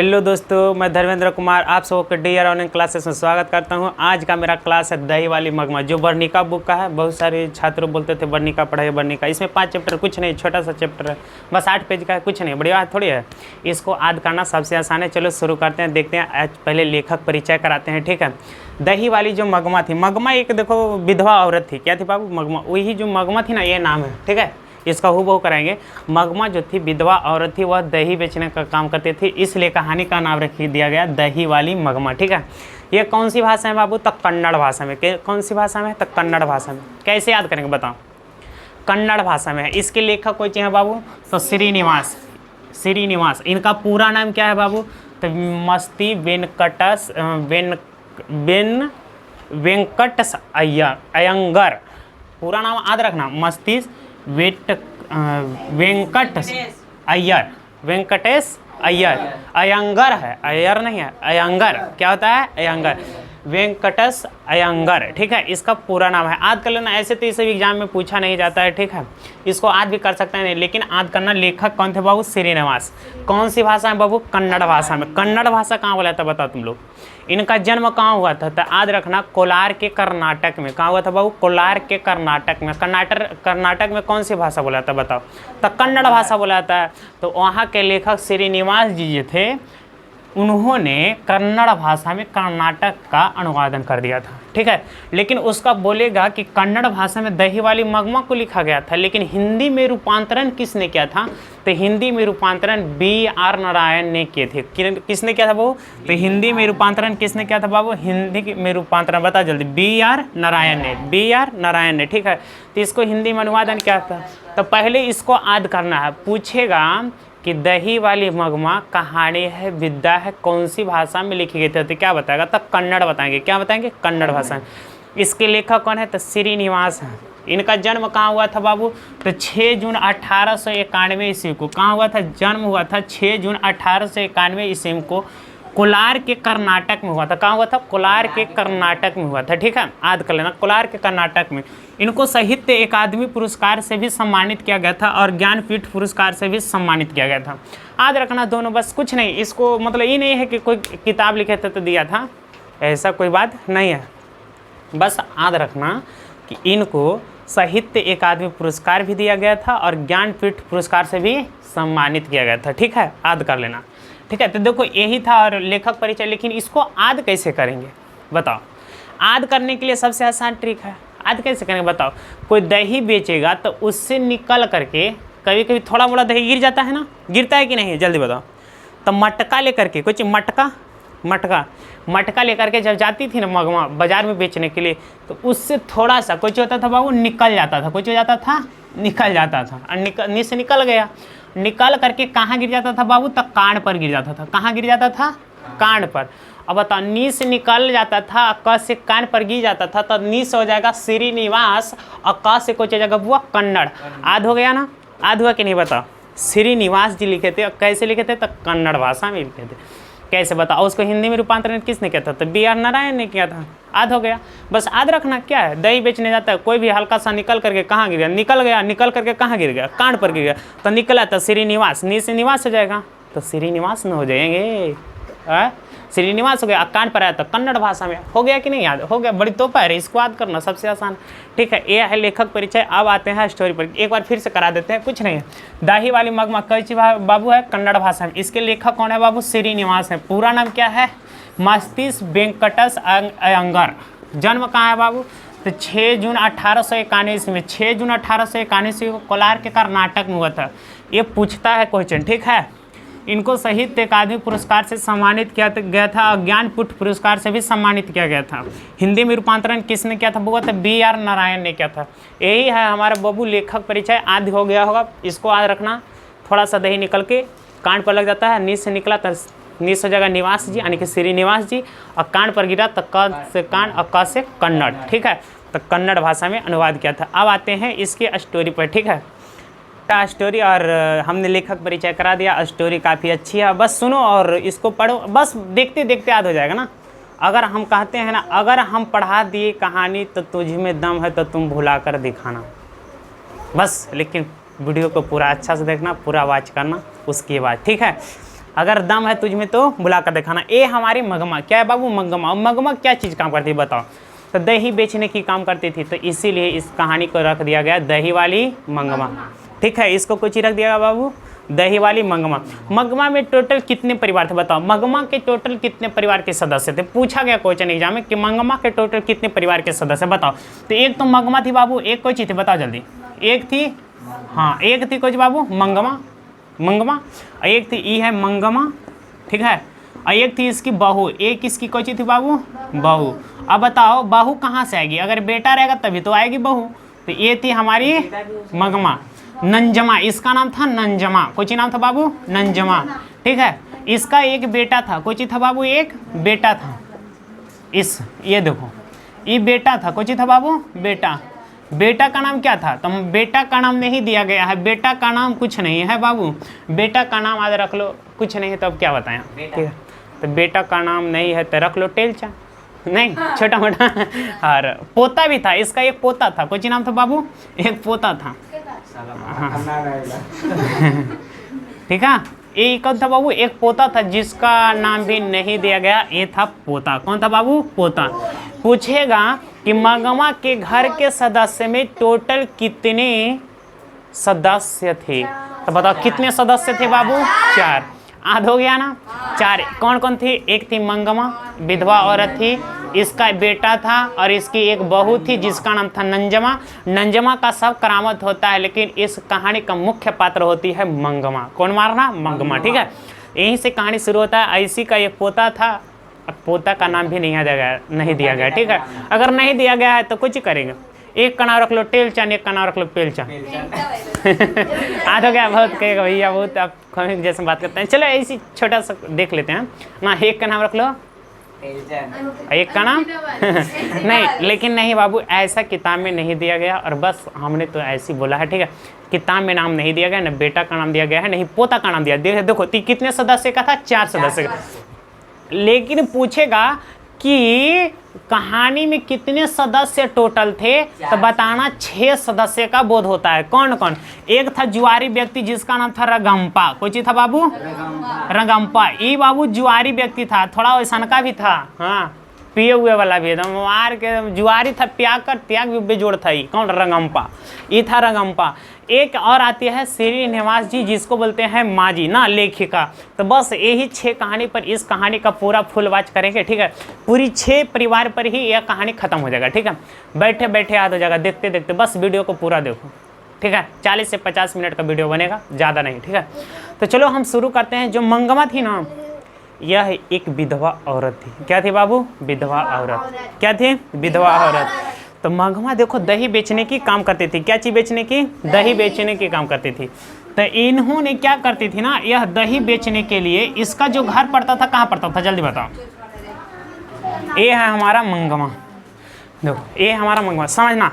Hello दोस्तों, मैं धर्मेंद्र कुमार आप सबको के डी ऑनलाइन क्लासेस में स्वागत करता हूं। आज का मेरा क्लास है दही वाली मगमा, जो वर्णिका बुक का है। बहुत सारे छात्रों बोलते थे वर्णिका पढ़ाई वर्णिका। इसमें 5 चैप्टर, कुछ नहीं, छोटा सा चैप्टर है, बस 8 पेज का है, कुछ नहीं, बढ़िया थोड़ी है। इसको याद करना सबसे आसान है। चलो शुरू करते हैं, देखते हैं। आज पहले लेखक परिचय कराते हैं, ठीक है। दही वाली जो मगमा थी, मगमा एक देखो विधवा औरत थी। क्या थी बाबू? मगमा। वही जो मगमा थी ना, ये नाम है, ठीक है। इसका हूबहू कराएंगे। मगमा जो थी विधवा औरत थी, वह दही बेचने का काम करती थी, इसलिए कहानी का नाम रख दिया गया दही वाली मगमा, ठीक है। ये कौन सी भाषा है बाबू? तो कन्नड़ भाषा में। कौन सी भाषा में? तो कन्नड़ भाषा में। कैसे याद करेंगे बताओ? कन्नड़ भाषा में है। इसके लेखक कोई चाहिए बाबू? तो श्रीनिवास। श्रीनिवास। इनका पूरा नाम क्या है बाबू? तो मस्ती वेंकटस अयंगर। पूरा नाम याद रखना, मस्ती वेंकटेश अय्यर। वेंकटेश अय्यर। अयंगर है, अय्यर नहीं है, अयंगर। क्या होता है? अयंगर। वेंकटेश अयंगर, ठीक है। इसका पूरा नाम है। याद कर लेना, ऐसे तो इसे एग्जाम में पूछा नहीं जाता है, ठीक है। इसको याद भी कर सकते हैं नहीं, लेकिन याद करना। लेखक कौन थे बाबू? श्रीनिवास। कौन सी भाषा है बाबू? कन्नड़ भाषा में। कन्नड़ भाषा कहाँ बोला था बताओ तुम लोग? इनका जन्म कहाँ हुआ था? तो याद रखना, कोलार के कर्नाटक में। कहाँ हुआ था बाबू? कोलार के कर्नाटक में। कर्नाटक में कौन सी भाषा बोला था बताओ? तो कन्नड़ भाषा बोला था। तो वहाँ के लेखक श्रीनिवास जी जो थे, उन्होंने कन्नड़ भाषा में कर्नाटक का अनुवादन कर दिया था, ठीक है। लेकिन उसका बोलेगा कि कन्नड़ भाषा में दही वाली मगमा को लिखा गया था, लेकिन हिंदी में रूपांतरण किसने किया था? तो हिंदी में रूपांतरण B.R. नारायण ने किए थे। किसने किया था बाबू? तो हिंदी में रूपांतरण किसने किया था बाबू? हिंदी में रूपांतरण बता जल्दी। B.R. नारायण ने। B.R. नारायण ने, ठीक है। तो इसको हिंदी में अनुवादन किया था। तो पहले इसको याद करना है। पूछेगा कि दही वाली मगमा कहानी है, विद्या है, कौन सी भाषा में लिखी गई थी? तो क्या बताएगा? तो कन्नड़ बताएंगे। क्या बताएंगे? कन्नड़ भाषा में। इसके लेखक कौन है? तो श्रीनिवास है। इनका जन्म कहाँ हुआ था बाबू? तो 6 जून 1891 ईस्वी को। कहाँ हुआ था? जन्म हुआ था 6 जून 1891 ईस्वी को कोलार के कर्नाटक में हुआ था। कहाँ हुआ था? कोलार के कर्नाटक में हुआ था, ठीक है। याद कर लेना, कोलार के कर्नाटक में। इनको साहित्य अकादमी पुरस्कार से भी सम्मानित किया गया था और ज्ञानपीठ पुरस्कार से भी सम्मानित किया गया था। याद रखना दोनों, बस कुछ नहीं। इसको मतलब ये नहीं है कि कोई किताब लिखे थे तो दिया था, ऐसा कोई बात नहीं है। बस याद रखना कि इनको साहित्य अकादमी पुरस्कार भी दिया गया था और ज्ञानपीठ पुरस्कार से भी सम्मानित किया गया था, ठीक है। याद कर लेना, ठीक है। तो देखो यही था और लेखक परिचय। लेकिन इसको याद कैसे करेंगे बताओ? याद करने के लिए सबसे आसान ट्रिक है। याद कैसे करेंगे बताओ? कोई दही बेचेगा तो उससे निकल करके कभी कभी थोड़ा मोड़ा दही गिर जाता है ना, गिरता है कि नहीं? जल्दी बताओ। तो मटका लेकर के, कुछ मटका लेकर के जब जाती थी ना मगमा बाजार में बेचने के लिए, तो उससे थोड़ा सा कुछ होता था बाबू, निकल जाता था। कुछ हो जाता था, निकल जाता था। और नीचे निकल गया, निकल करके कहाँ गिर जाता था बाबू? तक कान पर गिर जाता था। कहाँ गिर जाता था? कान पर। अब बताओ, नी से निकल जाता था, क से कान पर गिर जाता था, तो नी से हो जाएगा श्रीनिवास और क से कुछ जगह हुआ कन्नड़। आध हो गया ना? आध हुआ कि नहीं बताओ? श्रीनिवास जी लिखे थे। और कैसे लिखे थे? तो कन्नड़ भाषा में लिखे थे। कैसे बताओ? उसको हिंदी में रूपांतरण किसने किया था? तो B.R. नारायण ने किया था। आध हो गया। बस याद रखना क्या है, दही बेचने जाता है, कोई भी हल्का सा निकल करके कहाँ गिर गया? निकल गया, निकल करके कहाँ गिर गया? कान पर गिर गया। तो निकला तो श्रीनिवास, नी से निवास हो जाएगा, तो श्रीनिवास न हो जाएंगे। श्रीनिवास हो गया। कान पर आया तो कन्नड़ भाषा में हो गया कि नहीं? याद हो गया। बड़ी तोहफा है, इसको याद करना सबसे आसान, ठीक है। ये है लेखक परिचय। अब आते हैं स्टोरी पर। एक बार फिर से करा देते हैं, कुछ नहीं है। दही वाली मगमा कैसी बाबू है? कन्नड़ भाषा में। इसके लेखक कौन है बाबू? श्रीनिवास है। पूरा नाम क्या है? मस्तीस वेंकटस अयंगर। जन्म कहाँ है बाबू? तो 6 जून 1891 ईस्वी में। 6 जून 1891 ईस्वी को कोलार के कर्नाटक में हुआ था। ये पूछता है क्वेश्चन, ठीक है। इनको साहित्य अकादमी पुरस्कार से सम्मानित किया गया था और ज्ञानपीठ पुरस्कार से भी सम्मानित किया गया था। हिंदी में रूपांतरण किसने किया था? वो था B.R. नारायण ने किया था। यही है हमारा बाबू लेखक परिचय। आदि हो गया होगा, इसको याद रखना। थोड़ा सा दही निकल के कान पर लग जाता है, नीच से निकला तो नीच हो जाएगा निवास जी, यानी कि श्रीनिवास जी, और कान पर गिरा तो क से कान और क से कन्नड़, ठीक है। तो कन्नड़ भाषा में अनुवाद किया था। अब आते हैं इसके स्टोरी पर, ठीक है। स्टोरी और हमने लेखक परिचय करा दिया। स्टोरी काफ़ी अच्छी है, बस सुनो और इसको पढ़ो, बस देखते देखते याद हो जाएगा ना। अगर हम कहते हैं ना, अगर हम पढ़ा दिए कहानी तो तुझ में दम है तो तुम भुला कर दिखाना, बस। लेकिन वीडियो को पूरा अच्छा से देखना, पूरा वॉच करना उसके बाद, ठीक है। अगर दम है तुझ में तो बुला कर दिखाना। ए हमारी मगमा, क्या है बाबू? मगमा। मगमा क्या चीज़ काम करती है बताओ? तो दही बेचने की काम करती थी, तो इसीलिए इस कहानी को रख दिया गया दही वाली मंगमा। ठीक है, इसको कुछ ही रख दिया बाबू, दही वाली मंगमा। मगमा में टोटल कितने परिवार थे बताओ? मगमा के टोटल कितने परिवार के सदस्य थे? पूछा गया क्वेश्चन एग्जाम में कि मगमा के टोटल कितने परिवार के सदस्य बताओ। तो एक तो मगमा थी बाबू, एक कोई चीज़ थी बताओ जल्दी। एक थी, हाँ एक थी कुछ बाबू मंगमा, मंगमा। एक थी ई है मंगमा, ठीक है। और एक थी इसकी बहू, एक इसकी कोई चीज़ थी बाबू? बहू। अब बताओ बहू कहाँ से आएगी? अगर बेटा रहेगा तभी तो आएगी बहू। तो ये थी हमारी मगमा। नंजमा, इसका नाम था नंजमा, कोई नाम था बाबू? नंजमा, ठीक है। इसका एक बेटा था, कोई चीज था बाबू? एक बेटा था। इस ये देखो, ये बेटा था, कोई चीज था बाबू? बेटा। बेटा का नाम क्या था? तो बेटा का नाम नहीं दिया गया है, बेटा का नाम कुछ नहीं है बाबू। बेटा का नाम आज रख लो, कुछ नहीं है तो अब क्या बताएं? ठीक है, तो बेटा का नाम नहीं है तो रख लो टेलचा, नहीं छोटा मोटा। और पोता भी था, इसका एक पोता था, कोई नाम था बाबू? एक पोता था। ठीक है, ये कौन था बाबू? एक पोता था जिसका नाम भी नहीं दिया गया, ये था पोता। कौन था बाबू? पोता। पूछेगा कि मगमा के घर के सदस्य में टोटल कितने सदस्य थे, तो बताओ कितने सदस्य थे बाबू? 4। आध हो गया ना? 4। कौन कौन थी? एक थी मंगमा, विधवा औरत थी, इसका बेटा था और इसकी एक बहू थी जिसका नाम था नंजमा। नंजमा का सब करामत होता है, लेकिन इस कहानी का मुख्य पात्र होती है मंगमा। कौन मारना? मंगमा, ठीक है। यहीं से कहानी शुरू होता है। ऐसी का एक पोता था, अब पोता का नाम भी नहीं दिया गया, ठीक है। अगर नहीं दिया गया है तो कुछ करेंगे, एक का नाम रख लो टेलचान, एक का नाम रख लो पेलचान। आज हो गया, बहुत कहेगा भैया बहुत आप कॉमिक जैसे बात करते हैं। चलो ऐसी छोटा सा देख लेते हैं ना, एक का नाम रख लो, एक का नाम नहीं, लेकिन नहीं बाबू, ऐसा किताब में नहीं दिया गया और बस हमने तो ऐसे बोला है, ठीक है। किताब में नाम नहीं दिया गया, न बेटा का नाम दिया गया है, नहीं पोता का नाम दिया। देखो कितने सदस्य का था? 4 सदस्य का। लेकिन पूछेगा कि कहानी में कितने सदस्य टोटल थे, तो बताना 6 सदस्य का बोध होता है। कौन कौन? एक था जुआरी व्यक्ति जिसका नाम था रगम्पा, कोई चीज था बाबू? रगम्पा। ये बाबू जुआरी व्यक्ति था, थोड़ा वैसन का भी था, हाँ पिए हुए वाला भी एकदम मार के जुआरी था, त्याग भी बेजोड़ था। ये कौन? रगम्पा, ये था रगम्पा। एक और आती है श्रीनिवास जी, जिसको बोलते हैं माँ जी ना, लेखिका। तो बस यही 6 कहानी पर इस कहानी का पूरा फुल वॉच करेंगे, ठीक है। पूरी 6 परिवार पर ही यह कहानी खत्म हो जाएगा, ठीक है। बैठे बैठे याद हो जाएगा, देखते देखते बस वीडियो को पूरा देखो, ठीक है। 40 से 50 मिनट का वीडियो बनेगा, ज़्यादा नहीं, ठीक है। तो चलो हम शुरू करते हैं। जो मंगमा थी ना, यह एक विधवा औरत थी। क्या थी बाबू? विधवा औरत। क्या थी? विधवा औरत। तो मंगमा देखो दही बेचने की काम करती थी। क्या चीज़ बेचने की? दही बेचने की काम करती थी। तो इन्होंने क्या करती थी ना, यह दही बेचने के लिए इसका जो घर पड़ता था, कहाँ पड़ता था जल्दी बताओ? ये है हमारा मंगमा, देखो ये हमारा मंगमा, समझना।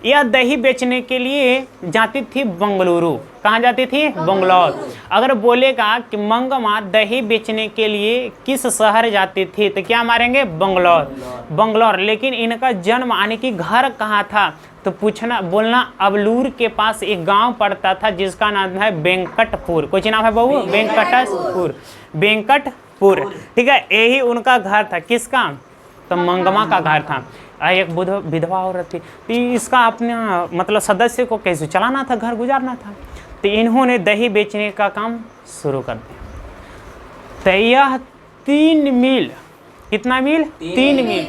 यह दही बेचने के लिए जाती थी बंगलुरु। कहाँ जाती थी? बंगलौर। अगर बोलेगा कि मंगमा दही बेचने के लिए किस शहर जाती थी, तो क्या मारेंगे? बंगलौर, बंगलौर। लेकिन इनका जन्म आने की घर कहाँ था, तो पूछना बोलना अबलूर के पास एक गांव पड़ता था जिसका नाम है वेंकटपुर। कुछ नाम है बहू? वेंकटपुर, वेंकटपुर, ठीक है। यही उनका घर था। किसका? तो मंगमा का घर था। एक विधवा औरत थी, तो इसका अपना मतलब सदस्य को कैसे चलाना था, घर गुजारना था। तो इन्होंने दही बेचने का काम शुरू कर दिया। तो यह 3 मील, कितना मील? 3 मील,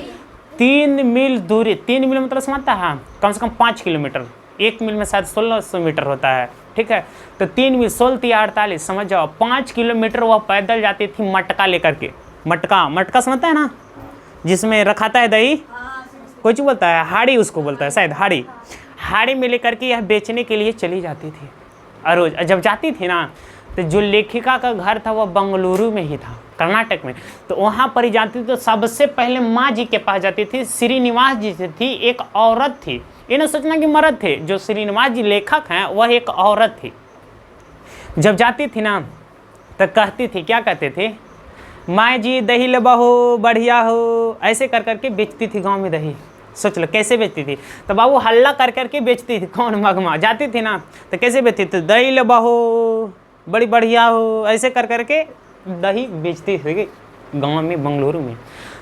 3 मील दूरी। 3 मील मतलब समझता है कम से कम 5 किलोमीटर। 1 मील में शायद 1600 मीटर होता है, ठीक है। तो 3 मील 16 या 48, समझ जाओ 5 किलोमीटर वह पैदल जाती थी मटका लेकर के। मटका, मटका समझता है ना, जिसमें रखाता है दही, कुछ बोलता है हाड़ी, उसको बोलता है शायद हाड़ी। हाड़ी में लेकर के यह बेचने के लिए चली जाती थी। और रोज जब जाती थी ना, तो जो लेखिका का घर था वह बंगलुरु में ही था, कर्नाटक में। तो वहाँ पर ही जाती थी। तो सबसे पहले माँ जी के पास जाती थी। श्रीनिवास जी थी, एक औरत थी। ये ना सोचना कि मर्द थे। जो श्रीनिवास जी लेखक हैं वह एक औरत थी। जब जाती थी ना, तो कहती थी, क्या कहते थे? माँ जी दही ले बहो, बढ़िया हो, ऐसे कर करके बेचती थी गाँव में दही। सोच लो कैसे बेचती थी। तो बाबू हल्ला कर करके बेचती थी। कौन? मंगमा। जाती थी ना, तो कैसे बेचती थी? दही ले बहो, बड़ी बढ़िया हो, ऐसे कर करके दही बेचती थी गांव में, बंगलुरु में।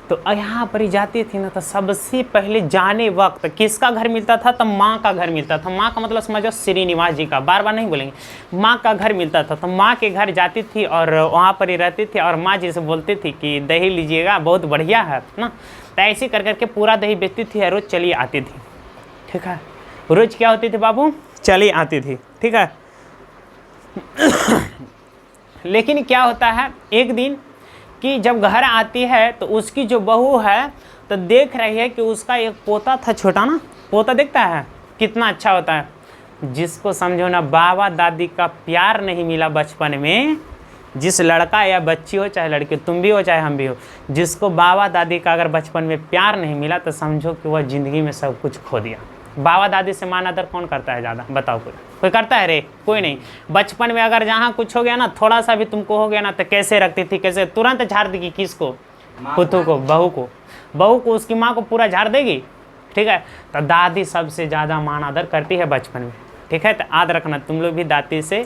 तो यहाँ पर ही जाती थी ना, तो सबसे पहले जाने वक्त किसका घर मिलता था? तो माँ का घर मिलता था। माँ का मतलब समझो श्रीनिवास जी का, बार बार नहीं बोलेंगे, माँ का घर मिलता था। तो माँ के घर जाती थी और वहाँ पर ही रहती थी, और माँ जी से बोलती थी कि दही लीजिएगा, बहुत बढ़िया है ना। तो ऐसे कर करके पूरा दही बेचती थी, रोज़ चली आती थी, ठीक है। रोज़ क्या होती थी बाबू? चली आती थी, ठीक है। लेकिन क्या होता है एक दिन कि जब घर आती है तो उसकी जो बहू है तो देख रही है कि उसका एक पोता था छोटा ना, पोता देखता है कितना अच्छा होता है। जिसको समझो ना बाबा दादी का प्यार नहीं मिला बचपन में, जिस लड़का या बच्ची हो चाहे लड़की, तुम भी हो चाहे हम भी हो, जिसको बाबा दादी का अगर बचपन में प्यार नहीं मिला तो समझो कि वह ज़िंदगी में सब कुछ खो दिया। बाबा दादी से मान आदर कौन करता है ज़्यादा? बताओ, कोई करता है रे? कोई नहीं। बचपन में अगर जहाँ कुछ हो गया ना, थोड़ा सा भी तुमको हो गया ना, तो कैसे रखती थी? कैसे तुरंत झाड़ देगी? किसको? पुतू को, बहू को। बहू को उसकी माँ को पूरा झाड़ देगी, ठीक है। तो दादी सबसे ज़्यादा मान आदर करती है बचपन में, ठीक है। तो याद रखना, तुम लोग भी दादी से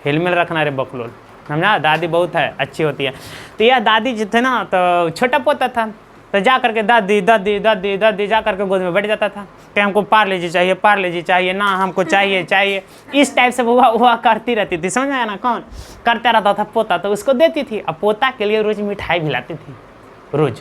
हिलमिल रखना रे बकलोल, समझा? दादी बहुत है अच्छी होती है। तो यह दादी जो थे ना, तो छोटा पोता था, तो जा करके दादी दादी दादी दादी जा करके गोद में बैठ जाता था कि हमको पार्ले-जी चाहिए, पार्ले-जी चाहिए ना, हमको चाहिए चाहिए, इस टाइप से वो करती रहती थी, समझ आया ना? कौन करता रहता था? पोता। तो उसको देती थी। अब पोता के लिए रोज़ मिठाई भी लाती थी, रोज़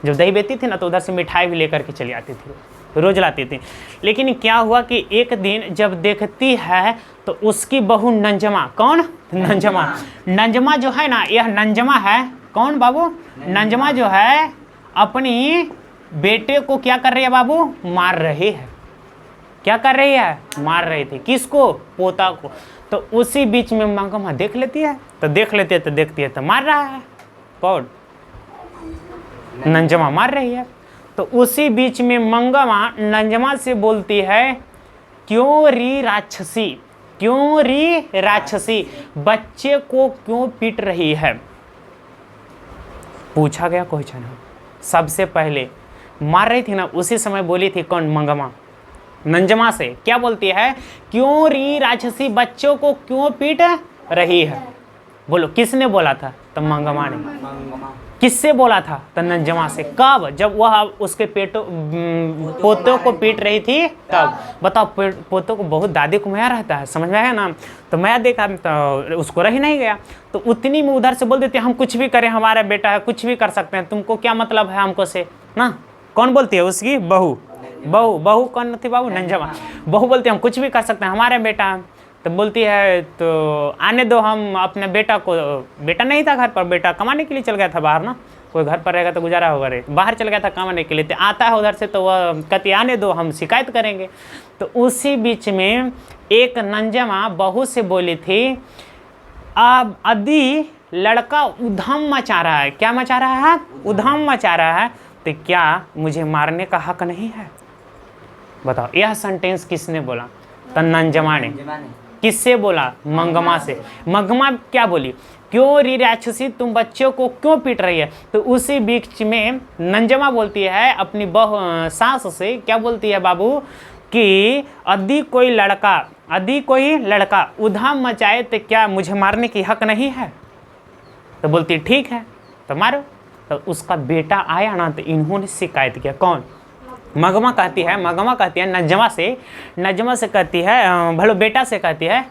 जब दही बेचती थी ना तो उधर से मिठाई भी लेकर के चली आती थी, रोज़ लाती थी। लेकिन क्या हुआ कि एक दिन जब देखती है तो उसकी बहू नंजमा, कौन? नंजमा। नंजमा जो है ना, यह नंजमा है कौन बाबू? नंजमा जो है अपनी बेटे को क्या कर रही है बाबू? मार रही है। क्या कर रही है? मार रही थी। किसको? पोता को। तो उसी बीच में मंगमा देख लेती है, तो देख लेती है तो देखती है तो मार रहा है। कौन? नंजमा मार रही है। तो उसी बीच में मंगमा नंजमा से बोलती है, क्यों री राक्षसी, क्यों री राक्षसी, बच्चे को क्यों पीट रही है? पूछा गया क्वेश्चन। सबसे पहले मार रही थी ना, उसी समय बोली थी कौन? मंगमा नंजमा से क्या बोलती है? क्यों री राक्षसी, बच्चों को क्यों पीट रही है? बोलो किसने बोला था? तो मंगमा ने। किससे बोला था? तो नंजमा से। कब? जब वह उसके पोतों को पीट रही थी तब। बताओ, पोतों को बहुत दादी को माया रहता है, समझ में आया ना? तो मैं देखा तो उसको रह ही नहीं गया, तो उतनी में उधर से बोल देती हम कुछ भी करें, हमारा बेटा है, कुछ भी कर सकते हैं, तुमको क्या मतलब है हमको से ना? कौन बोलती है? उसकी बहू। बहू, बहू कौन थी बाबू? नंजमा। बहू बोलती है हम कुछ भी कर सकते हैं, हमारे बेटा है। तो बोलती है तो आने दो, हम अपने बेटा को, बेटा नहीं था घर पर, बेटा कमाने के लिए चल गया था बाहर ना, कोई घर पर रहेगा तो गुजारा होगा रे, बाहर चल गया था कमाने के लिए, तो आता है उधर से तो वह कहती आने दो, हम शिकायत करेंगे। तो उसी बीच में एक नंजमा बहू से बोली थी, अब यदि लड़का उधम मचा रहा है, क्या मचा रहा है? उधम मचा रहा है, तो क्या मुझे मारने का हक नहीं है? बताओ, यह सेंटेंस किसने बोला? तो नंजमा ने। किससे बोला? मंगमा से। मंगमा क्या बोली? क्यों री राक्षसी, तुम बच्चों को क्यों पीट रही है? तो उसी बीच में नंजमा बोलती है अपनी सास से, क्या बोलती है बाबू? कि यदि कोई लड़का उधम मचाए तो क्या मुझे मारने की हक नहीं है? तो बोलती ठीक है तो मारो। तो उसका बेटा आया ना, तो इन्होंने शिकायत किया। कौन? मंगमा कहती है नंजमा से कहती है, भलो बेटा से कहती है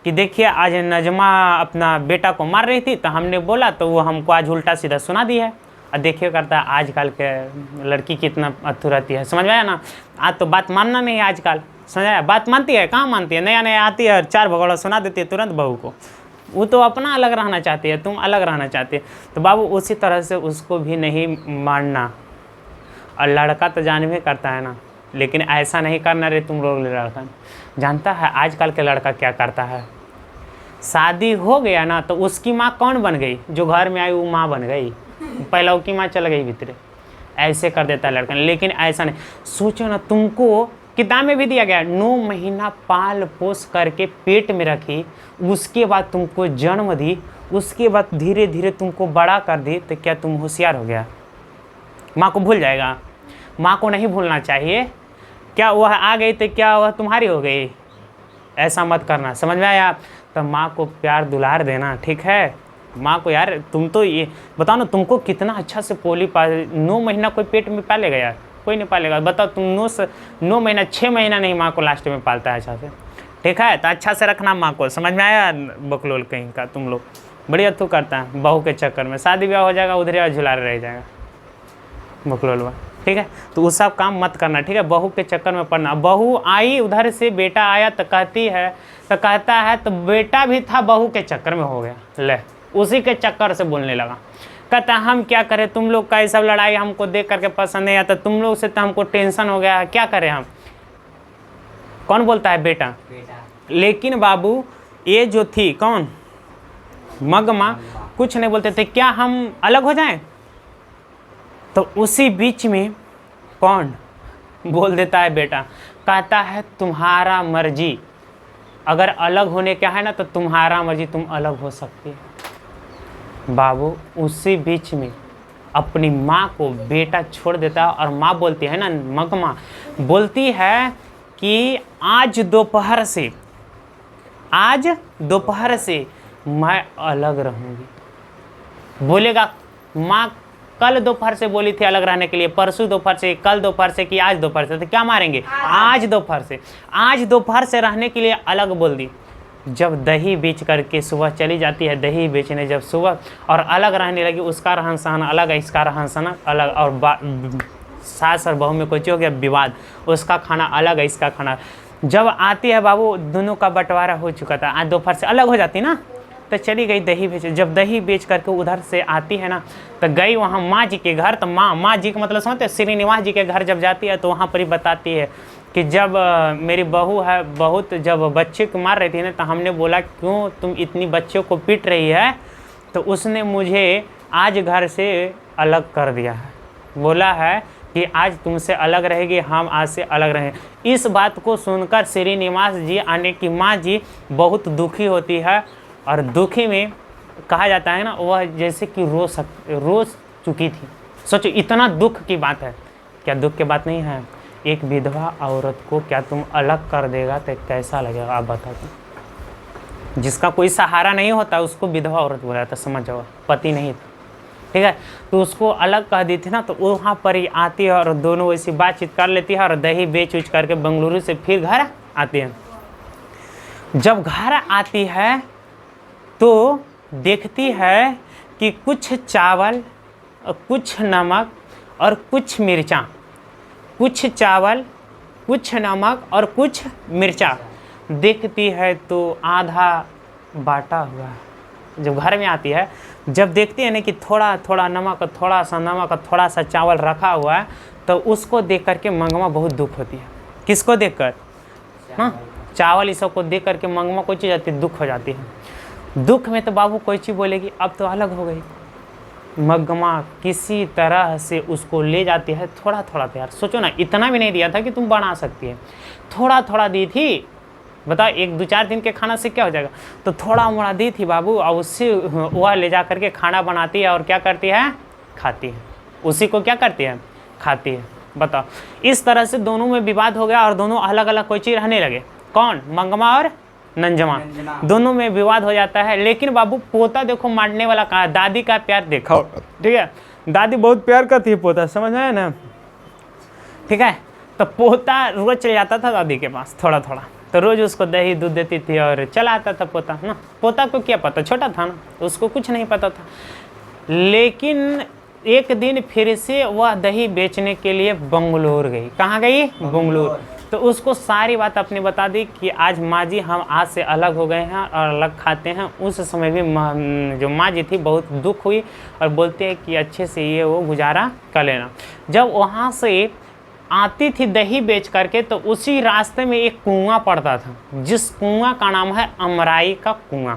कि देखिए आज नंजमा अपना बेटा को मार रही थी, तो हमने बोला तो वो हमको आज उल्टा सीधा सुना दी है। और देखिए करता है आजकल के लड़की कितना अथू रहती है, समझ में आया ना? आज तो बात मानना नहीं है आजकल, समझ आया? बात मानती है? कहाँ मानती है? नया नया आती है और 4 भगोड़ा सुना देती है तुरंत बहू को। वो तो अपना अलग रहना चाहती है, तुम अलग रहना चाहती है। तो बाबू उसी तरह से उसको भी नहीं मारना। और लड़का तो जानवे करता है ना, लेकिन ऐसा नहीं करना रे तुम लोग लड़का। जानता है आजकल के लड़का क्या करता है? शादी हो गया ना तो उसकी माँ कौन बन गई? जो घर में आई वो माँ बन गई, पहले की माँ चल गई भीतरे। ऐसे कर देता है लड़का। लेकिन ऐसा नहीं, सोचो ना, तुमको किताब में भी दिया गया 9 महीना पाल पोस करके पेट में रखी, उसके बाद तुमको जन्म दी, उसके बाद धीरे धीरे तुमको बड़ा कर दी, तो क्या तुम होशियार हो गया? माँ को भूल जाएगा? माँ को नहीं भूलना चाहिए। क्या वह आ गई तो क्या वह तुम्हारी हो गई? ऐसा मत करना, समझ में आया? तो माँ को प्यार दुलार देना, ठीक है? माँ को यार, तुम तो ये बताओ ना, तुमको कितना अच्छा से पोली 9 महीना कोई पेट में पालेगा यार, कोई नहीं पालेगा। बताओ तुम 9 महीना 6 महीना नहीं माँ को लास्ट में पालता है अच्छा से, ठीक है। तो अच्छा से रखना माँ को, समझ में आया बकलोल कहीं का तुम लोग, बड़ी अथू करता है बहू के चक्कर में, शादी ब्याह हो जाएगा उधर झुला रह जाएगा बकलोलवा, ठीक है। तो वो सब काम मत करना, ठीक है। बहू के चक्कर में पड़ना। बहू आई उधर से, बेटा आया तो कहता है तो बेटा भी था बहू के चक्कर में हो गया, ले उसी के चक्कर से बोलने लगा। कहता हम क्या करें, तुम लोग का ये सब लड़ाई हमको देख करके पसंद नहीं आता, तुम लोग से तो हमको टेंशन हो गया है, क्या करें हम। कौन बोलता है, बेटा। लेकिन बाबू ये जो थी कौन, मगमा, कुछ नहीं बोलते थे, क्या हम अलग हो जाएं। तो उसी बीच में कौन बोल देता है, बेटा। कहता है तुम्हारा मर्जी, अगर अलग होने क्या है ना तो तुम्हारा मर्जी, तुम अलग हो सकती है। बाबू उसी बीच में अपनी माँ को बेटा छोड़ देता है और माँ बोलती है ना, मगमा बोलती है कि आज दोपहर से मैं अलग रहूँगी। बोलेगा माँ कल दोपहर से बोली थी अलग रहने के लिए, परसों दोपहर से, कल दोपहर से कि आज दोपहर से, तो क्या मारेंगे, आज दोपहर से रहने के लिए अलग बोल दी। जब दही बेच करके सुबह चली जाती है दही बेचने, जब सुबह और अलग रहने लगी, उसका रहन सहन अलग है, इसका रहन सहन अलग, और सास और बहू में कुछ हो गया विवाद, उसका खाना अलग है, इसका खाना। जब आती है बाबू, दोनों का बंटवारा हो चुका था, आज दोपहर से अलग हो जाती ना, तो चली गई दही बेच। जब दही बेच करके उधर से आती है ना, तो गई वहाँ माँ जी के घर। तो माँ जी का मतलब समझते हैं, श्रीनिवास जी के घर जब जाती है तो वहाँ पर ही बताती है कि जब मेरी बहू है बहुत, जब बच्चे को मार रही थी ना, तो हमने बोला क्यों तुम इतनी बच्चों को पीट रही है, तो उसने मुझे आज घर से अलग कर दिया है, बोला है कि आज तुमसे अलग रहेगी, हम आज से अलग रहेंगे। इस बात को सुनकर श्रीनिवास जी यानी कि माँ जी बहुत दुखी होती है, और दुखी में कहा जाता है ना, वह जैसे कि रो चुकी थी। सोचो इतना दुख की बात है, क्या दुख की बात नहीं है। एक विधवा औरत को क्या तुम अलग कर देगा तो कैसा लगेगा, आप बताओ। तो जिसका कोई सहारा नहीं होता उसको विधवा औरत बोला जाता, समझ जाओ, पति नहीं था, ठीक है। तो उसको अलग कह दी थी ना, तो वहाँ पर ही आती है और दोनों वैसी बातचीत कर लेती है, और दही बेच उच करके बेंगलुरु से फिर घर आती है। जब घर आती है तो देखती है कि कुछ चावल, कुछ नमक और कुछ मिर्चा, कुछ चावल, कुछ नमक और कुछ मिर्चा देखती है तो आधा बाटा हुआ है। जब घर में आती है, जब देखती है ना कि थोड़ा थोड़ा नमक, थोड़ा सा नमक और थोड़ा सा चावल रखा हुआ है, तो उसको देख करके मंगमा बहुत दुख होती है। किसको देखकर, हाँ, चावल इस सब को देख करके मंगमा कोई चीज़ आती है, दुख हो जाती है। दुख में तो बाबू कोई चीज़ बोलेगी, अब तो अलग हो गई। मंगमा किसी तरह से उसको ले जाती है, थोड़ा थोड़ा तो यार सोचो ना, इतना भी नहीं दिया था कि तुम बना सकती है, थोड़ा थोड़ा दी थी। बताओ 1-2-4 दिन के खाना से क्या हो जाएगा, तो थोड़ा मोड़ा दी थी बाबू, और उससे वह ले जा करके खाना बनाती है और क्या करती है, खाती है। उसी को क्या करती है, खाती है। बताओ इस तरह से दोनों में विवाद हो गया और दोनों अलग अलग कोई चीज़ रहने लगे। कौन, मंगमा और नंजमा, दोनों में विवाद हो जाता है। लेकिन बाबू पोता देखो मारने वाला कहाँ, दादी का प्यार देखो, ठीक है। दादी बहुत प्यार करती है पोता, समझ आया ना, ठीक है। तो पोता रोज चले जाता था दादी के पास थोड़ा थोड़ा, तो रोज उसको दही दूध देती थी और चला आता था पोता ना। पोता को क्या पता, छोटा था ना, उसको कुछ नहीं पता था। लेकिन एक दिन फिर से वह दही बेचने के लिए बेंगलुरु गई। कहाँ गई, बेंगलुरु। तो उसको सारी बात अपनी बता दी कि आज माँ जी हम आज से अलग हो गए हैं और अलग खाते हैं। उस समय भी जो माँ जी थी बहुत दुख हुई और बोलते हैं कि अच्छे से ये वो गुजारा कर लेना। जब वहाँ से आती थी दही बेच करके, तो उसी रास्ते में एक कुआं पड़ता था, जिस कुआं का नाम है अमराई का कुआं।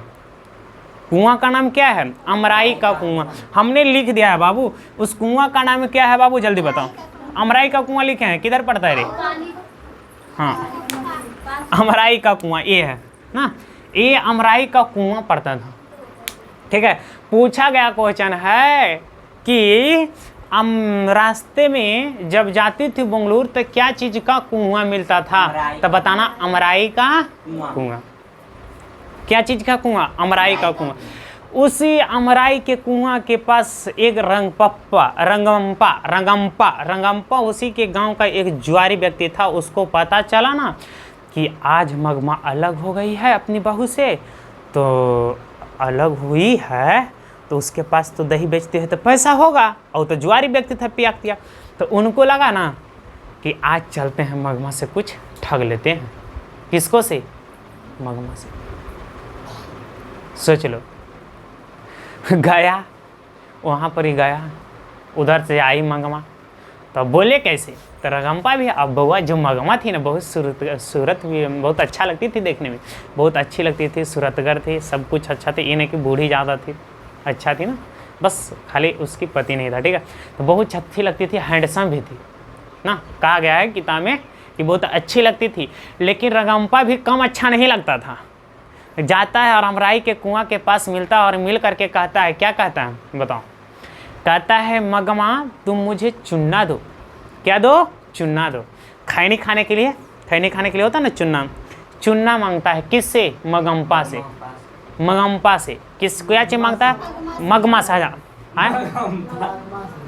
कुआं का नाम क्या है, अमराई का कुआं। हमने लिख दिया है बाबू, उस कुआं का नाम क्या है बाबू, जल्दी बताओ। अमराई का कुआं लिखे हैं, किधर पड़ता है रे, हाँ अमराई का कुआं ये है ना, ये अमराई का कुआं पड़ता था, ठीक है। पूछा गया क्वेश्चन है कि रास्ते में जब जाती थी बेंगलुरु तो क्या चीज का कुआं मिलता था, तो बताना, अमराई का कुआं। क्या चीज का कुआं, अमराई का कुआं। उसी अमराई के कुआं के पास एक रंगम्पा उसी के गांव का एक जुआरी व्यक्ति था। उसको पता चला ना कि आज मगमा अलग हो गई है अपनी बहू से, तो अलग हुई है तो उसके पास तो दही बेचते हैं तो पैसा होगा, और तो जुआरी व्यक्ति था पियाक पिया। तो उनको लगा ना कि आज चलते हैं मगमा से कुछ ठग लेते हैं। किसको से? मगमा से। सोच लो, गया वहाँ पर ही गया, उधर से आई मगमा, तो बोले कैसे? तो रंगम्पा भी, अब बउआ जो मगमा थी ना बहुत सूरत भी बहुत अच्छा लगती थी, देखने में बहुत अच्छी लगती थी, सूरतगर थी, सब कुछ अच्छा थी। ये नहीं कि बूढ़ी ज़्यादा थी, अच्छा थी ना, बस खाली उसकी पति नहीं था, ठीक है। तो बहुत अच्छी लगती थी, हैंडसम भी थी ना। कहा गया है किताब में कि बहुत अच्छी लगती थी। लेकिन रंगम्पा भी कम अच्छा नहीं लगता था। जाता है और अमराई के कुआं के पास मिलता है और मिल करके कहता है, क्या कहता है बताओ? कहता है मगमा तुम मुझे चुन्ना दो। क्या दो? चुन्ना दो। खैनी खाने के लिए, खैनी खाने के लिए होता है ना चुन्ना, चुन्ना मांगता है। किससे? मगम्पा से। मगम्पा से किस क्या चीज मांगता है? मगमा साजा है।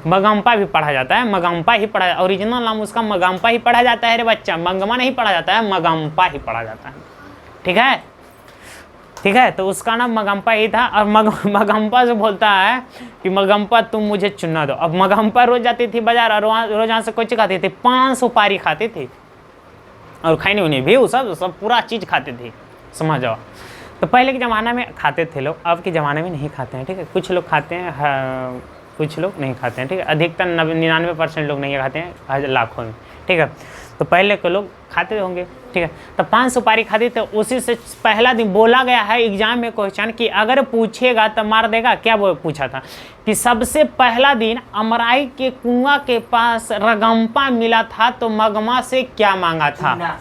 मगम्पा भी पढ़ा जाता है, मगम्पा ही पढ़ा, ओरिजिनल नाम उसका मगम्पा ही पढ़ा जाता है रे बच्चा, मंगमा नहीं पढ़ा जाता है, मगम्पा ही पढ़ा जाता है, ठीक है, ठीक है। तो उसका नाम मगम्पा ही था। और मगम्पा से बोलता है कि मगम्पा तुम मुझे चुन्ना दो। अब मगम्पा रोज जाती थी बाजार और रोज यहाँ से कुछ खाती थी, 5 सुपारी खाती थी और खैनी उन्हीं भी सब पूरा चीज़ खाती थी, समझ जाओ। तो पहले के ज़माने में खाते थे लोग, अब के ज़माने में नहीं खाते हैं, ठीक है। कुछ लोग खाते हैं, कुछ लोग नहीं खाते हैं, ठीक है। अधिकतर 99% लोग नहीं खाते हैं, लाखों में, ठीक है। तो पहले के लोग खाते होंगे, ठीक है। तो 5 सुपारी खाती थे। उसी से पहला दिन बोला गया है एग्जाम में क्वेश्चन कि अगर पूछेगा तो मार देगा। क्या वो पूछा था कि सबसे पहला दिन अमराई के कुआं के पास रंगम्पा मिला था तो मगमा से क्या मांगा था?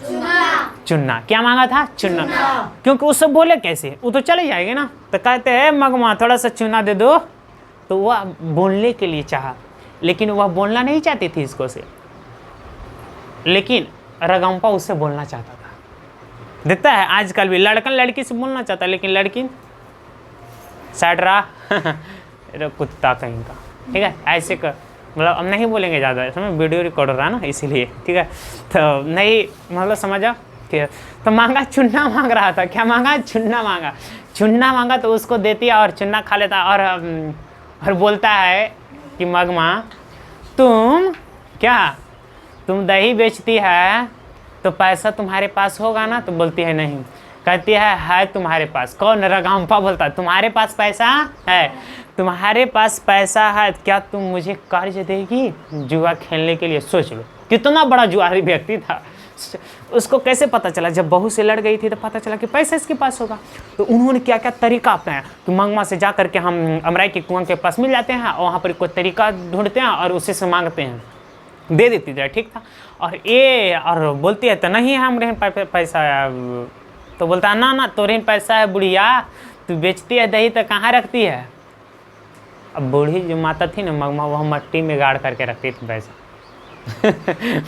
चुन्ना। क्या मांगा था? चुन्ना। क्योंकि उससे बोले कैसे, वो तो चले जाएंगे ना। तो कहते हैं मगमा थोड़ा सा चुन्ना दे दो। तो वह बोलने के लिए चाहा, लेकिन वह बोलना नहीं चाहती थी इसको से, लेकिन रंगम्पा उससे बोलना चाहता था। देखता है आजकल भी लड़का लड़की से बोलना चाहता है, लेकिन लड़की साइड रहा कुत्ता कहीं का, ठीक है। ऐसे कर मतलब अब नहीं बोलेंगे ज़्यादा, समझ, वीडियो रिकॉर्ड रहा ना इसीलिए, ठीक है। तो नहीं मतलब समझा कि तो मांगा, चुन्ना मांग रहा था। क्या मांगा? चुन्ना मांगा। चुन्ना मांगा तो उसको देती और चुन्ना खा लेता और बोलता है कि मगमा तुम क्या, तुम दही बेचती है तो पैसा तुम्हारे पास होगा ना? तो बोलती है नहीं। कहती है तुम्हारे पास। कौन? रंगम्पा बोलता है तुम्हारे पास पैसा है, तुम्हारे पास पैसा है, क्या तुम मुझे कर्ज देगी जुआ खेलने के लिए? सोच लो कितना बड़ा जुआरी व्यक्ति था। उसको कैसे पता चला? जब बहू से लड़ गई थी तो पता चला कि पैसा इसके पास होगा। तो उन्होंने क्या क्या तरीका अपनाया कि मगमा से जा करके हम अमराई के कुआं के पास मिल जाते हैं और वहाँ पर कोई तरीका ढूंढते हैं और उसी से मांगते हैं, दे देती थी, ठीक था। और बोलती है तो नहीं है हमरे पैसा है। तो बोलता है ना तोरे पैसा है बुढ़िया, तू बेचती है दही तो कहाँ रखती है? अब बूढ़ी जो माता थी ना मगमा, वह मट्टी में गाड़ करके रखती थी पैसा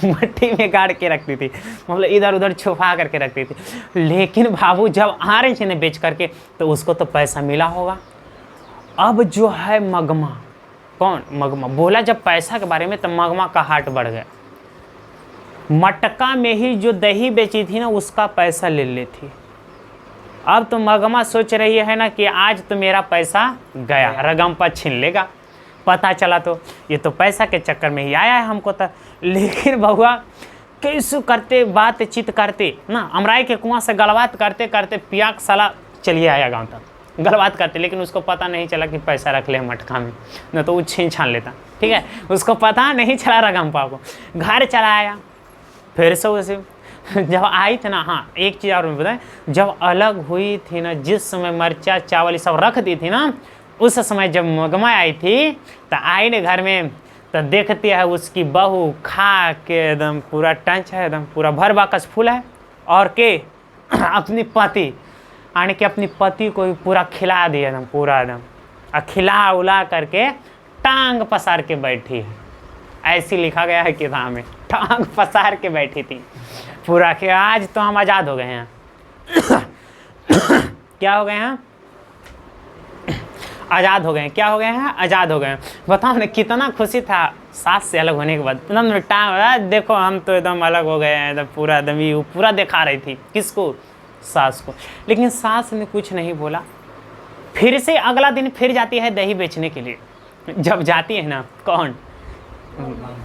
मट्टी में गाड़ के रखती थी, मतलब इधर उधर छुपा करके रखती थी। लेकिन बाबू जब आ रही थी ना बेच करके तो उसको तो पैसा मिला होगा। अब जो है मगमा, कौन? मगमा बोला जब पैसा के बारे में तो मगमा का हाथ बढ़ गया। मटका में ही जो दही बेची थी ना उसका पैसा ले लेती। अब तो मगमा सोच रही है ना कि आज तो मेरा पैसा गया, रंगम्पा छीन लेगा। पता चला तो ये तो पैसा के चक्कर में ही आया है हमको तो। लेकिन बहुआ कैसे करते बातचीत करते ना, अमराई के कुआं से गलबात करते करते पियाक साला चलिए आया गाँव तक गलबात करते। लेकिन उसको पता नहीं चला कि पैसा रख ले मटका में, न तो वो छीन छान लेता, ठीक है। उसको पता नहीं चला रंगम्पा को। घर चला आया फिर से उसे जब आई थी ना, हाँ एक चीज़ और मैं बताएं, जब अलग हुई थी ना, जिस समय मरचा चावल सब रख दी थी ना, उस समय जब मगमा आई थी तो आई ने घर में तो देखती है उसकी बहू खा के एकदम पूरा टंच है, एकदम पूरा भर बाकस फूल है, और के अपनी पति आने के अपनी पति को भी पूरा खिला दिया एकदम पूरा एकदम, और खिला उला करके टांग पसार के बैठी है। ऐसी लिखा गया है किताब में, टांग पसार के बैठी थी पूरा कि आज तो हम आज़ाद हो गए हैं क्या हो गए हैं? आज़ाद हो गए हैं। क्या हो गए हैं? आज़ाद हो गए हैं। बताओ ना कितना खुशी था सास से अलग होने के बाद। एकदम टाइम देखो हम तो एकदम अलग हो गए हैं, एकदम पूरा एकदम ये पूरा दिखा रही थी किसको? सास को। लेकिन सास ने कुछ नहीं बोला। फिर से अगला दिन फिर जाती है दही बेचने के लिए। जब जाती है ना, कौन?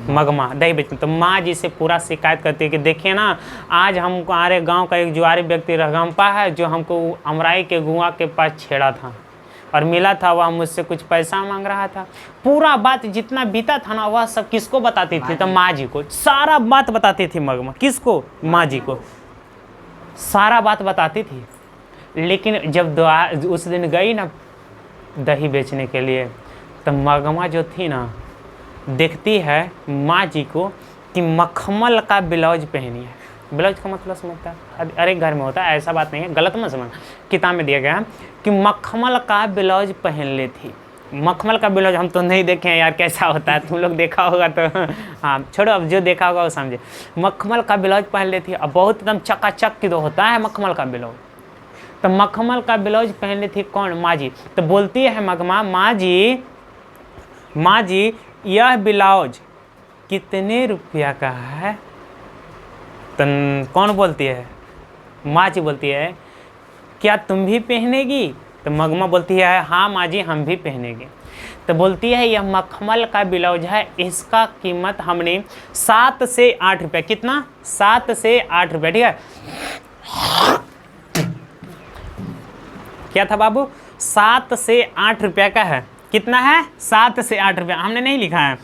मगमा दही बेचने। तो माँ जी से पूरा शिकायत करती है कि देखिए ना, आज हमारे गांव का एक जुआरी व्यक्ति रगम्पा है जो हमको अमराई के गुआ के पास छेड़ा था और मिला था, वह मुझसे कुछ पैसा मांग रहा था। पूरा बात जितना बीता था ना, वह सब किसको बताती थी? तो माँ जी को सारा बात बताती थी मगमा। किसको? माँ जी को सारा बात बताती थी। लेकिन जब उस दिन गई ना दही बेचने के लिए, तो मगमा जो थी ना, देखती है माँ जी को कि मखमल का ब्लाउज पहनी है। ब्लाउज का मतलब समझता है? अरे घर में होता है, ऐसा बात नहीं है, गलत मत समझ। किताब में दिया गया है कि मखमल का ब्लाउज पहन ले थी। मखमल का ब्लाउज हम तो नहीं देखे हैं यार, कैसा होता है? तुम लोग देखा होगा तो हाँ छोड़ो, अब जो देखा होगा वो समझे। मखमल का ब्लाउज पहन ले थी। अब बहुत एकदम चकाचक की तो होता है मखमल का ब्लाउज। तो मखमल का ब्लाउज पहन ली थी कौन? माँ जी। तो बोलती है मगमा, माँ जी यह ब्लाउज कितने रुपया का है? तो कौन बोलती है? माँ जी बोलती है, क्या तुम भी पहनेगी? तो मगमा बोलती है, हाँ माँ जी हम भी पहनेंगे। तो बोलती है, यह मखमल का ब्लाउज है, इसका कीमत हमने 7 से 8 रुपया। कितना? 7 से 8 रुपया। ठीक है, क्या था बाबू? 7 से 8 रुपया का है। कितना है? 7 से 8 रुपया। हमने नहीं लिखा है,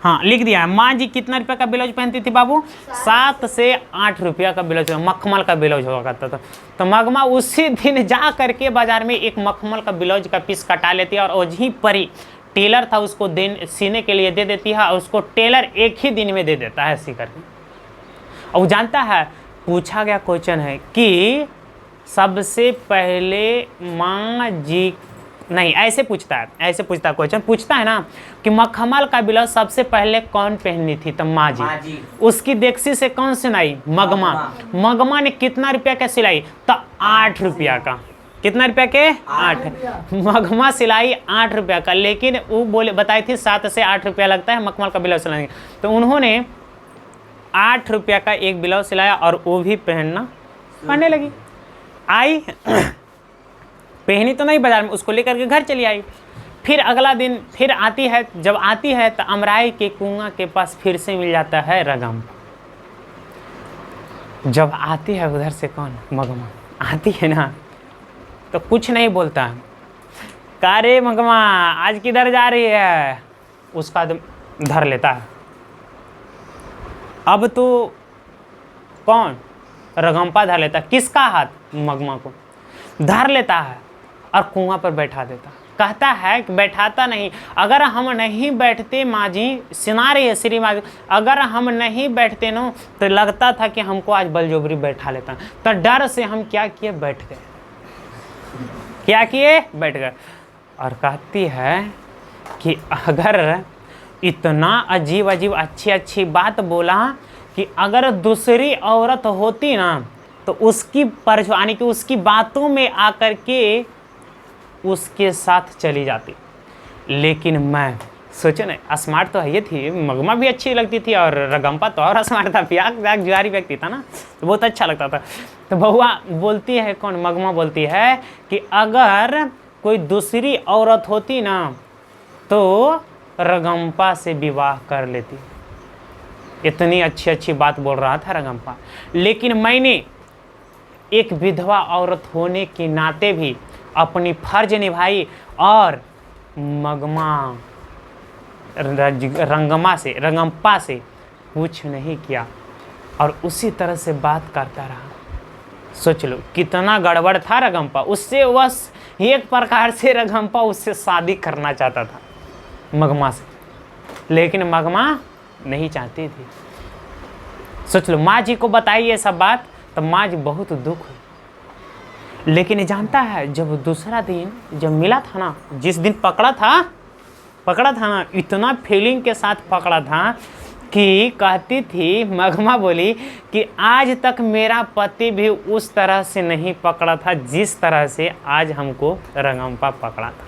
हाँ लिख दिया है। माँ जी कितना रुपया का ब्लाउज पहनती थी बाबू? 7 से 8 रुपया का ब्लाउज, मखमल का ब्लाउज हुआ करता था। तो मगमा उसी दिन जा करके बाजार में एक मखमल का ब्लाउज का पीस कटा लेती है और वहीं पर ही टेलर था उसको सीने के लिए दे देती है और उसको टेलर एक ही दिन में दे देता है सी करके। और जानता है, पूछा गया क्वेश्चन है कि सबसे पहले माँ जी, नहीं ऐसे पूछता है क्वेश्चन पूछता है ना कि मखमल का ब्लाउज सबसे पहले कौन पहनी थी? तो माँ जी। उसकी देखसी से कौन सिलाई? मगमा ने कितना रुपया का सिलाई? तो 8 रुपया का। कितना रुपया के? 8। मगमा सिलाई 8 रुपया का, लेकिन वो बोले बताई थी 7 से 8 रुपया लगता है मखमल का ब्लाउज सिलाने। तो उन्होंने 8 रुपया का एक ब्लाउज सिलाया और वो भी पहनने लगी। आई पहनी तो नहीं बाजार में, उसको लेकर के घर चली आई। फिर अगला दिन फिर आती है, जब आती है तो अमराई के कुआं के पास फिर से मिल जाता है रगम। जब आती है उधर से कौन? मगमा आती है ना, तो कुछ नहीं बोलता। का रे मगमा आज किधर जा रही है? उसका धर लेता है। अब तो कौन? रगम्पा धर लेता है। किसका हाथ? मगमा को धर लेता है और कुआं पर बैठा देता। कहता है कि बैठाता नहीं, अगर हम नहीं बैठते माँ जी, सुना रही है श्री माँ जी, अगर हम नहीं बैठते ना तो लगता था कि हमको आज बलजोबरी बैठा लेता। तो डर से हम क्या किए? बैठ गए। क्या किए? बैठ गए। और कहती है कि अगर इतना अजीब अजीब अच्छी बात बोला कि अगर दूसरी औरत होती ना तो उसकी परछाई कि उसकी बातों में आकर के उसके साथ चली जाती। लेकिन मैं सोचे ना, स्मार्ट तो ये थी, मगमा भी अच्छी लगती थी और रगम्पा तो और स्मार्ट था, प्याग जुआरी व्यक्ति था ना, तो बहुत अच्छा लगता था। तो बउआ बोलती है, कौन? मगमा बोलती है कि अगर कोई दूसरी औरत होती ना तो रगम्पा से विवाह कर लेती। इतनी अच्छी बात बोल रहा था रगम्पा, लेकिन मैंने एक विधवा औरत होने के नाते भी अपनी फर्ज निभाई और रगम्पा से कुछ नहीं किया और उसी तरह से बात करता रहा। सोच लो कितना गड़बड़ था रगम्पा। उससे बस एक प्रकार से रगम्पा उससे शादी करना चाहता था मगमा से, लेकिन मगमा नहीं चाहती थी। सोच लो, माँ जी को बताई ये सब बात तो माँ जी बहुत दुख हुई। लेकिन जानता है, जब दूसरा दिन जब मिला था ना, जिस दिन पकड़ा था ना, इतना फीलिंग के साथ पकड़ा था कि कहती थी, मगमा बोली कि आज तक मेरा पति भी उस तरह से नहीं पकड़ा था जिस तरह से आज हमको रगम्पा पकड़ा था।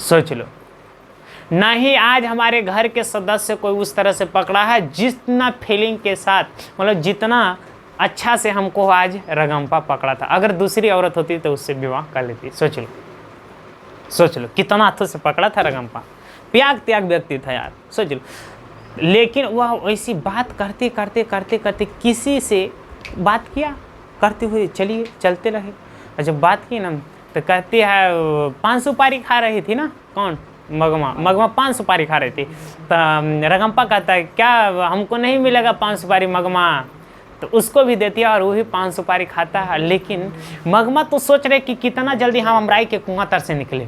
सोच लो। ना ही आज हमारे घर के सदस्य कोई उस तरह से पकड़ा है जितना फीलिंग के साथ, मतलब जितना अच्छा से हमको आज रगम्पा पकड़ा था। अगर दूसरी औरत होती तो उससे विवाह कर लेती। सोच लो, सोच लो कितना हाथों से पकड़ा था रगम्पा, त्याग त्याग व्यक्ति था यार, सोच लो। लेकिन वह ऐसी बात करते करते करते करते किसी से बात किया, करते हुए चलिए चलते रहे। और जब बात की ना तो कहती है 5 सुपारी खा रही थी ना, कौन, मगमा। मगमा 5 सुपारी खा रही थी तो रगम्पा कहता है क्या हमको नहीं मिलेगा 5 सुपारी मगमा, तो उसको भी देती है और वो भी 5 सुपारी खाता है। लेकिन मगमा तो सोच रहे कि कितना जल्दी हम अमराई के कुआं तर से निकले।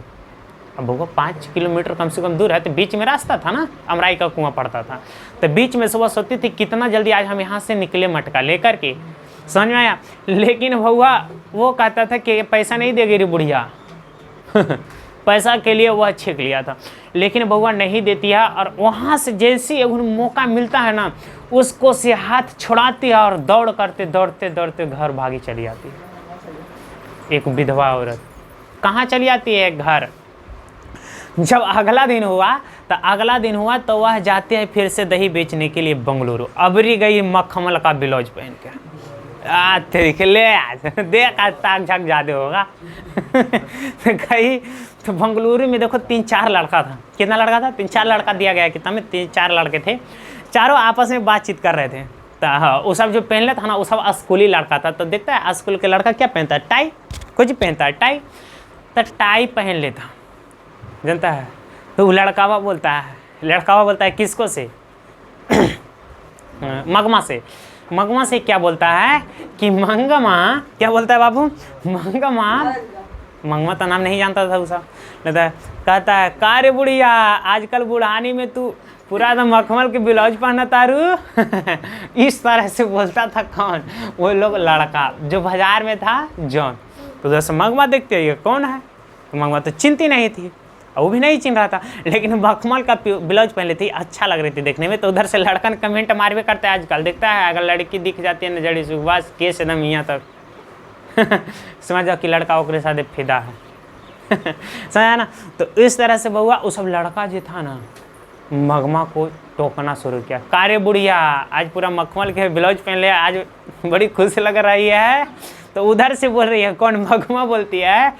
अब वो 5 किलोमीटर कम से कम दूर है, तो बीच में रास्ता था ना, अमराई का कुआं पड़ता था, तो बीच में से वो सोचती थी कितना जल्दी आज हम यहाँ से निकले मटका लेकर के, समझ में आया। लेकिन भौआ वो कहता था कि पैसा नहीं देगी रे बुढ़िया पैसा के लिए वह छींक लिया था, लेकिन बउआ नहीं देती है। और वहाँ से जैसे ही मौका मिलता है ना, उसको से हाथ छुड़ाती है और दौड़ करते दौड़ते दौड़ते घर भागी चली आती है। एक विधवा औरत कहाँ चली आती है? घर। जब अगला दिन हुआ तो वह जाते हैं फिर से दही बेचने के लिए बंगलुरु। अबरी गई मखमल का ब्लाउज पहन के, ले देख आज ताक झाक ज्यादा होगा तो गई तो बंगलुरु में देखो 3-4 लड़का था। कितना लड़का था? 3-4 लड़का दिया गया। कितना में 3-4 लड़के थे, चारों आपस में बातचीत कर रहे थे। तो हाँ, वो सब जो पहन था ना, वो सब स्कूली लड़का था। तो देखता है स्कूल के लड़का क्या पहनता है? टाई, कुछ पहनता है टाई, तो टाई पहन लेता, जानता है। तो वो लड़कावा बोलता है किसको से? मगमा से क्या बोलता है कि मंगमा, क्या बोलता है बाबू? मंगमा तो नाम नहीं जानता था उसका। कहता है कार्य बुढ़िया, आजकल बुढ़ानी में तू पूरा एकदम मखमल के ब्लाउज पहना तारू इस तरह से बोलता था। कौन? वो लोग लड़का जो बाजार में था, जॉन। तो जैसे मगमा देखते है ये कौन है, तो मगमा तो चिंती नहीं थी, वो भी नहीं चिन्ह रहा था, लेकिन मखमल का ब्लाउज पहन ली थी, अच्छा लग रही थी देखने में। तो उधर से लड़कन कमेंट मारवे करता है आजकल, देखता है अगर लड़की दिख जाती है नजड़ी से बस केस एकदम यहाँ तक समझ जाओ कि लड़का ओकरे साथ फिदा है समझा ना। तो इस तरह से बउआ वो सब लड़का जो था ना, मगमा को टोकना शुरू किया। कार्य बुढ़िया, आज पूरा मखमल के ब्लाउज पहन लिया, आज बड़ी खुश लग रही है। तो उधर से बोल रही है, कौन? मगमा बोलती है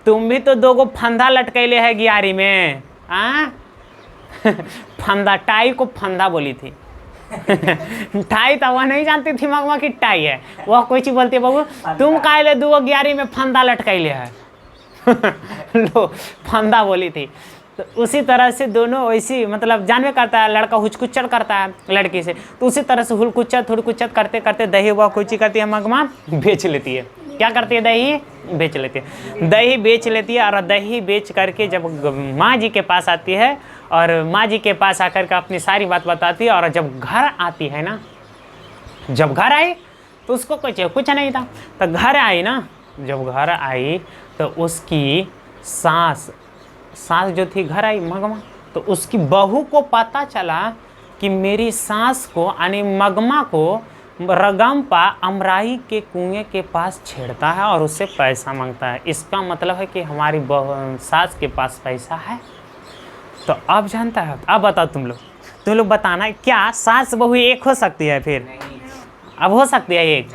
तुम भी तो 2 फंदा लटकैले है गियारी में, फंदा, टाई को फंदा बोली थी टाई तो वह नहीं जानती थी मगमा की टाई है, वह कोई चीज बोलती है बाबू तुम काहे 2 गियारी में फंदा लटकैले है लो, फंदा बोली थी। तो उसी तरह से दोनों वैसी, मतलब जानवे करता है, लड़का हुचकुचर करता है लड़की से, तो उसी तरह से हुड़कुचत करते करते दही वह कुची करती है, मगमा बेच लेती है। क्या करती है? दही बेच लेती है। दही बेच लेती है और दही बेच करके जब माँ जी के पास आती है, और माँ जी के पास आकर के अपनी सारी बात बताती है। और जब घर आती है ना, जब घर आई तो उसको कुछ नहीं था। तो घर आई ना, जब घर आई तो उसकी सास जो थी घर आई मगमा, तो उसकी बहू को पता चला कि मेरी सास को यानी मगमा को रगम्पा अमराई के कुएं के पास छेड़ता है और उससे पैसा मांगता है। इसका मतलब है कि हमारी सास के पास पैसा है। तो अब जानता है, अब बताओ तुम लोग बताना, क्या सास बहू एक हो सकती है? फिर अब हो सकती है एक,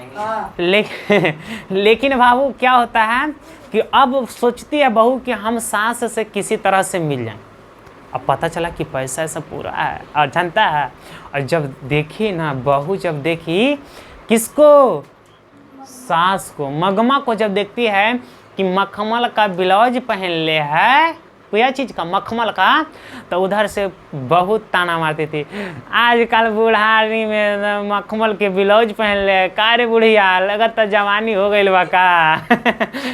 लेकिन बाबू क्या होता है कि अब सोचती है बहू कि हम सास से किसी तरह से मिल जाएं। अब पता चला कि पैसा ऐसा पूरा है, और जानता है। और जब देखी ना बहू, जब देखी किसको? सास को, मगमा को जब देखती है कि मखमल का ब्लाउज पहन ले है, कोई चीज़ का मखमल का, तो उधर से बहुत ताना मारती थी, आजकल बुढ़ारी में मखमल के ब्लाउज पहन ले, कार्य बुढ़िया लगत जवानी हो गई बा का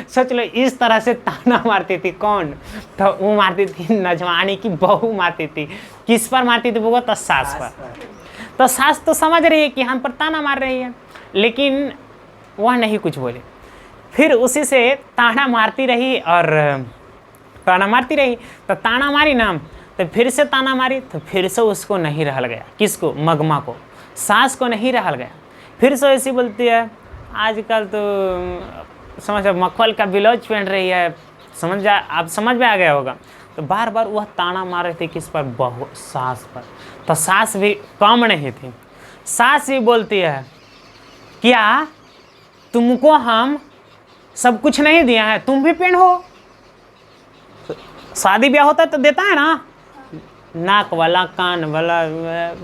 सोच लो, इस तरह से ताना मारती थी। कौन? तो वो मारती थी नजवानी की बहू मारती थी। किस पर मारती थी वो? तो सास पर। तो सास तो समझ रही है कि हम पर ताना मार रही है, लेकिन वह नहीं कुछ बोले। फिर उसी से ताना मारती रही और ताना मारती रही। तो ताना मारी ना, तो फिर से ताना मारी, तो फिर से उसको नहीं रहल गया। किसको? मगमा को, सास को नहीं रहल गया। फिर से ऐसी बोलती है, आजकल तो समझ मखमल का ब्लाउज पहन रही है, आप समझ में आ गया होगा। तो बार बार वह ताना मार रही थी किस पर, बहू सास पर। तो सास भी कम नहीं थी, सास भी बोलती है क्या तुमको हम सब कुछ नहीं दिया है, तुम भी पहनो। शादी ब्याह होता है तो देता है ना, नाक वाला कान वाला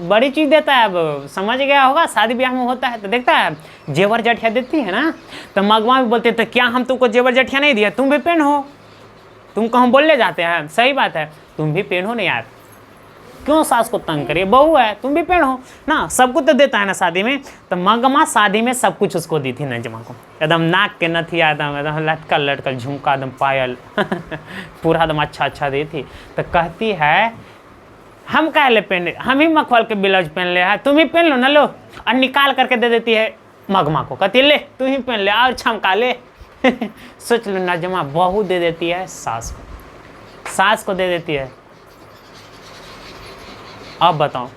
बड़ी चीज़ देता है। अब समझ गया होगा, शादी ब्याह में होता है तो देखता है, जेवर जठिया देती है ना। तो मगवा भी बोलते तो क्या हम तुमको जेवर जठिया नहीं दिया, तुम भी पहनो। तुमको हम बोलने जाते हैं, सही बात है, तुम भी पहनो ना यार, क्यों सास को तंग करिए, बहू है तुम भी पहनो ना, सब कुछ तो देता है ना शादी में। तो मगमा शादी में सब कुछ उसको दी थी नजमा को, एकदम नाक के नथिया, एकदम लटकल लटकल झुमका, एकदम पायल पूरा एकदम अच्छा अच्छा दी थी। तो कहती है हम काहे ले पहन, हम ही मखमल के ब्लाउज पहन ले है, तुम ही पहन लो ना, लो। और निकाल करके दे देती है मगमा को, कहती ले तू ही पहन ले और छमका ले। सोच लो नजमा बहू दे देती है सास को, सास को दे देती है। अब बताओ,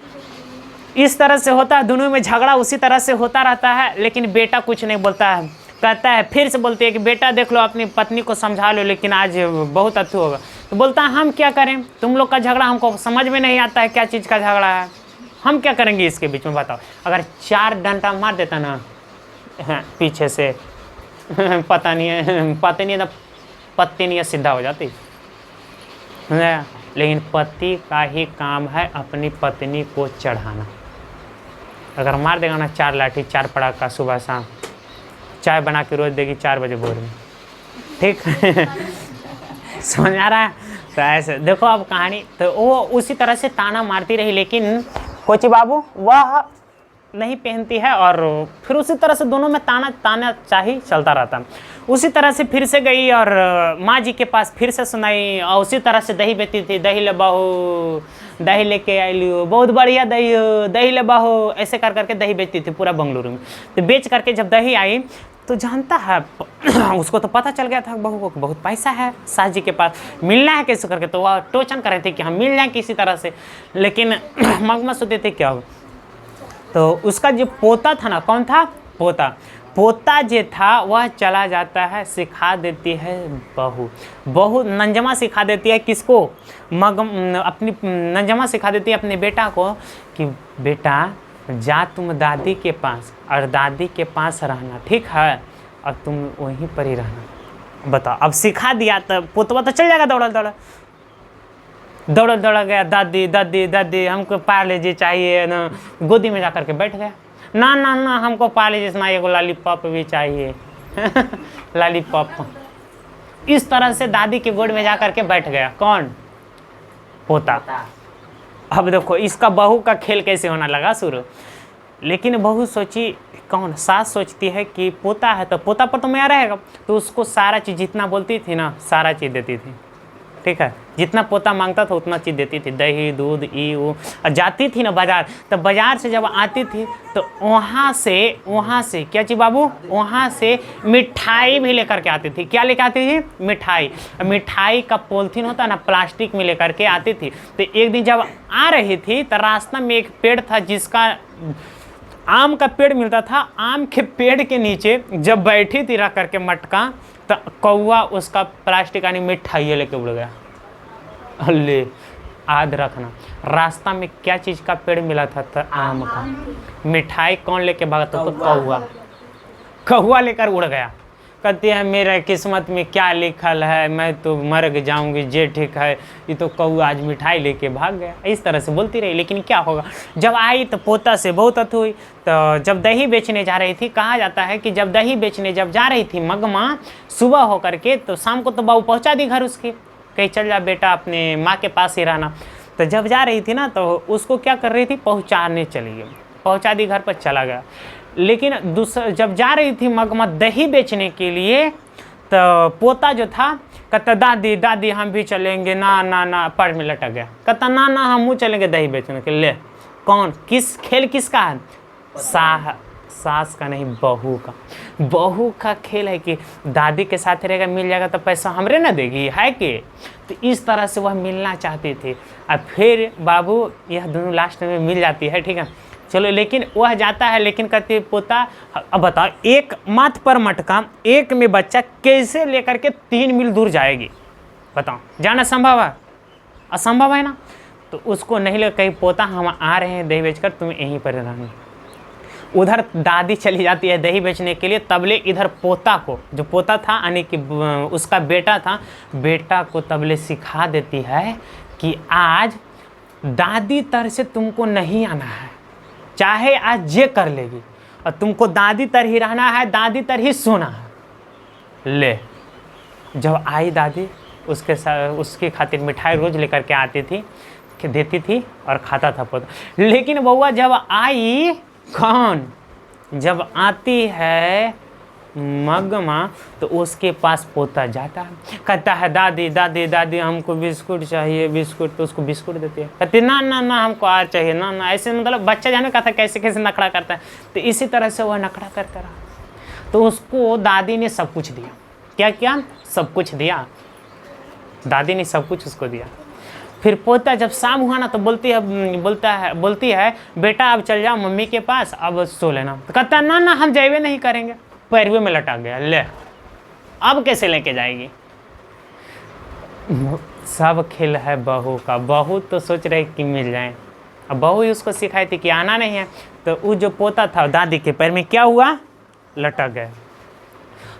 इस तरह से होता है, दोनों में झगड़ा उसी तरह से होता रहता है। लेकिन बेटा कुछ नहीं बोलता है, कहता है, फिर से बोलती है कि बेटा देख लो अपनी पत्नी को समझा लो, लेकिन आज बहुत अथू होगा। तो बोलता है हम क्या करें, तुम लोग का झगड़ा हमको समझ में नहीं आता है, क्या चीज़ का झगड़ा है, हम क्या करेंगे इसके बीच में, बताओ। अगर 4 डंडा मार देता ना पीछे से पता नहीं है, पता नहीं है, पत्ती नहीं है, सीधा हो जाती। लेकिन पति का ही काम है अपनी पत्नी को चढ़ाना। अगर मार देगा ना 4 लाठी 4 पड़ाका सुबह शाम, चाय बना के रोज देगी 4 बजे भोर में, ठीक। समझ आ रहा है। तो ऐसे देखो अब कहानी, तो वो उसी तरह से ताना मारती रही, लेकिन कोची बाबू वह नहीं पहनती है, और फिर उसी तरह से दोनों में ताना चाही चलता रहता। उसी तरह से फिर से गई और माँ जी के पास फिर से सुनाई, और उसी तरह से दही बेचती थी, दही ले बहू, दही लेके आई लियो, बहुत बढ़िया दही हो, दही ले बहू, ऐसे कर करके दही बेचती थी पूरा बंगलुरु में। तो बेच करके जब दही आई तो जानता है उसको तो पता चल गया था बहू को बहुत पैसा है सास जी के पास, मिलना है कैसे करके, तो वह टोचन कर रहे थे कि हम मिल जाए किसी तरह से। लेकिन मगमा सोचते थे क्या हो। तो उसका जो पोता था ना, कौन था, पोता जो था वह चला जाता है, सिखा देती है बहू नंजमा सिखा देती है किसको, अपनी नंजमा सिखा देती है अपने बेटा को कि बेटा जा तुम दादी के पास और दादी के पास रहना, ठीक है, और तुम वहीं पर ही रहना। बताओ, अब सिखा दिया तो पोतवा तो चल जाएगा दौड़ गया, दादी दादी दादी हमको पार्ले-जी चाहिए ना, गोदी में जा करके बैठ गया, ना ना ना हमको पार्ले-जी ना, एगो लॉलीपॉप भी चाहिए। लॉलीपॉप। इस तरह से दादी के गोद में जा करके बैठ गया, कौन, पोता। अब देखो इसका बहू का खेल कैसे होना लगा शुरू। लेकिन बहू सोची, कौन, सास सोचती है कि पोता है तो पोता पर तो मैं रहेगा, तो उसको सारा चीज़ जितना बोलती थी ना सारा चीज़ देती थी, ठीक है, जितना पोता मांगता था उतना चीज़ देती थी, दही दूध ई वो। और जाती थी ना बाजार, तो बाजार से जब आती थी तो वहाँ से क्या चीज़ बाबू, वहाँ से मिठाई भी लेकर के आती थी। क्या लेकर आती थी, मिठाई का पॉलिथीन होता है ना, प्लास्टिक में लेकर के आती थी। तो एक दिन जब आ रही थी तो रास्ता में एक पेड़ था जिसका आम का पेड़ मिलता था, आम के पेड़ के नीचे जब बैठी थी रख करके मटका, तो कौवा उसका प्लास्टिक यानी मिठाई लेके उड़ गया। अल्ले याद रखना, रास्ता में क्या चीज़ का पेड़ मिला था, तो आम का। मिठाई कौन लेके भागा था, तो कौवा लेकर उड़ गया। कहती है मेरे किस्मत में क्या लिखल है, मैं तो मर जाऊंगी, जे ठीक है, ये तो कौवा आज मिठाई लेके भाग गया। इस तरह से बोलती रही। लेकिन क्या होगा, जब आई तो पोता से बहुत अथु हुई। तो जब दही बेचने जा रही थी, कहा जाता है कि जब दही बेचने जब जा रही थी मगमा सुबह होकर के, तो शाम को तो बहू पहुँचा दी घर उसकी, कहीं चल जा बेटा अपने माँ के पास ही रहना। तो जब जा रही थी ना, तो उसको क्या कर रही थी, पहुँचाने चली गई, पहुँचा दी, घर पर चला गया। लेकिन जब जा रही थी मगमा दही बेचने के लिए, तो पोता जो था कहता दादी दादी हम भी चलेंगे, ना ना ना, पैर में लटक गया। कहता ना ना हम चलेंगे दही बेचने के लिए। कौन, किस खेल किसका है, सास का नहीं, बहू का खेल है कि दादी के साथ रहेगा, मिल जाएगा तो पैसा हमरे ना देगी, है कि। तो इस तरह से वह मिलना चाहती थी। और फिर बाबू यह दोनों लास्ट में मिल जाती है, ठीक है, चलो। लेकिन वह जाता है, लेकिन कहती है पोता, अब बताओ एक माथ पर मटका, एक में बच्चा कैसे लेकर के 3 मील दूर जाएगी, बताओ, जाना संभव है, असंभव है ना। तो उसको नहीं लगा कहीं पोता हम आ रहे हैं दही बेचकर, तुम यहीं पर रहना। उधर दादी चली जाती है दही बेचने के लिए, तबले इधर पोता को, जो पोता था यानी कि उसका बेटा था, बेटा को तबले सिखा देती है कि आज दादी तर से तुमको नहीं आना है, चाहे आज ये कर लेगी, और तुमको दादी तर ही रहना है, दादी तर ही सोना है। ले, जब आई दादी उसके साथ उसकी खातिर मिठाई रोज लेकर के आती थी, देती थी और खाता था पोता। लेकिन बउआ जब आई, कौन, जब आती है मगमा, तो उसके पास पोता जाता है, कहता है दादी दादी दादी हमको बिस्कुट चाहिए बिस्कुट, तो उसको बिस्कुट देती है, कहती ना ना ना हमको आर चाहिए, ना ना, ऐसे मतलब बच्चा जाने का था कैसे कैसे नखड़ा करता है। तो इसी तरह से वह नखड़ा करता रहा, तो उसको दादी ने सब कुछ दिया। क्या क्या? सब कुछ दिया, दादी ने सब कुछ उसको दिया। फिर पोता जब शाम हुआ ना तो बोलती है बेटा अब चल जाओ मम्मी के पास, अब सो लेना। तो कहता ना ना हम जाइए नहीं करेंगे, पैरवे में लटक गया। ले, अब कैसे लेके जाएगी? सब खेल है बहू का, बहू तो सोच रही कि मिल जाए, अब बहू ही उसको सिखाई थी कि आना नहीं है। तो वो जो पोता था दादी के पैर में क्या हुआ? लटक गए।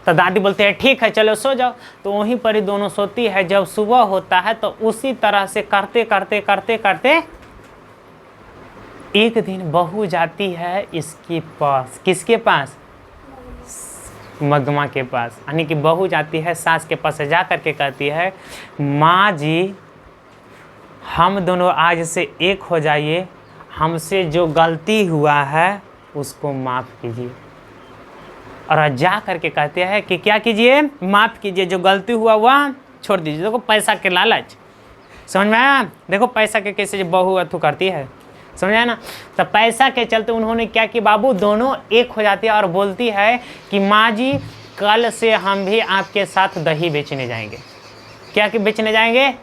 तो दादी बोलते हैं ठीक है चलो सो जाओ। तो वहीं पर ही दोनों सोती है। जब सुबह होता है तो उसी तरह से करते करते करते करते एक दिन बहू जाती है इसके पास। किसके पास? मगमा के पास। यानी कि बहू जाती है सास के पास, जा करके कहती है माँ जी हम दोनों आज से एक हो जाइए, हमसे जो गलती हुआ है उसको माफ़ कीजिए। और जा करके कहते हैं कि क्या कीजिए? माफ़ कीजिए, जो गलती हुआ वह छोड़ दीजिए। देखो पैसा के लालच, समझ में आया? देखो पैसा के कैसे बहू अथू करती है, समझ आया ना? तो पैसा के चलते उन्होंने क्या कि बाबू दोनों एक हो जाती है और बोलती है कि माँ जी कल से हम भी आपके साथ दही बेचने जाएंगे। क्या कि बेचने जाएंगे?